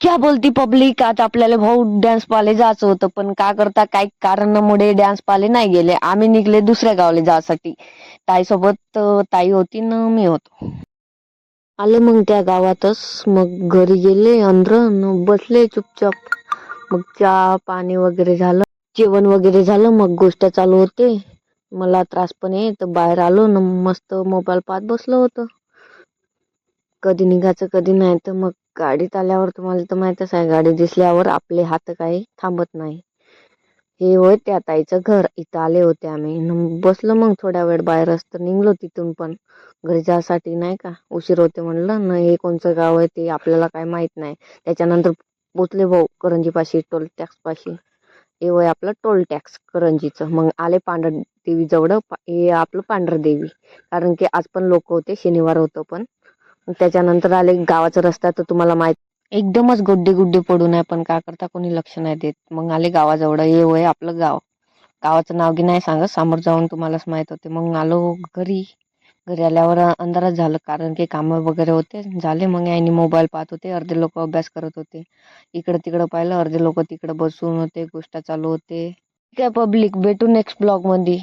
क्या बोलती पब्लिक, आज आपल्याला भाऊ डान्स पाले जायचं होतं, पण का करता काही कारणामुळे डान्स पाले नाही गेले. आम्ही निघले दुसऱ्या गावाला जायसाठी. ताईसोबत ताई होती ना मी होतो. आले मग त्या गावातच, मग घरी गेले अंदर बसले चुपचाप. मग चहा पाणी वगैरे झालं, जेवण वगैरे झालं, मग गोष्ट चालू होते. मला त्रास पण आहे तर बाहेर आलो ना, मस्त मोबाईल पाहत बसलो होतो. कधी निघायचं कधी नाही. तर मग गाडीत आल्यावर तुम्हाला तर माहितच आहे, गाडी दिसल्यावर आपले हात काही थांबत नाही. हे होय त्या ताईचं घर, इथं आले होते आम्ही. बसलो मग थोड्या वेळ बाहेर असतं, निघलो तिथून पण घरी जायसाठी नाही का, उशीर होते म्हणलं ना. हे कोणचं गाव आहे ते आपल्याला काय माहित नाही. त्याच्यानंतर पोचले भाऊ करंजी पाशी, टोल टॅक्स पाशी. हे होय आपलं टोल टॅक्स करंजीचं. मग आले देवी जवळ, हे आपलं पांढरदेवी. कारण की आज पण लोक होते, शनिवार होतं पण. त्याच्यानंतर आले गावाचा रस्ता तर तुम्हाला माहित, एकदमच गुड्डे गुड्डे पडून आहे, पण का करता कोणी लक्ष नाही देत. मग आले गावाजवळ, हे होय आपलं गाव. गावाचं नाव की नाही सांगत, समोर जाऊन तुम्हालाच माहित होते. मग आलो घरी. घरी आल्यावर अंधारच झालं, कारण की काम वगैरे होते झाले. मग यांनी मोबाईल पाहत होते, अर्धे लोक अभ्यास करत होते. इकडं तिकडं पाहिलं, अर्धे लोक तिकडे बसून होते, गोष्ट चालू होते. काय पब्लिक, भेटू नेक्स्ट ब्लॉग मध्ये.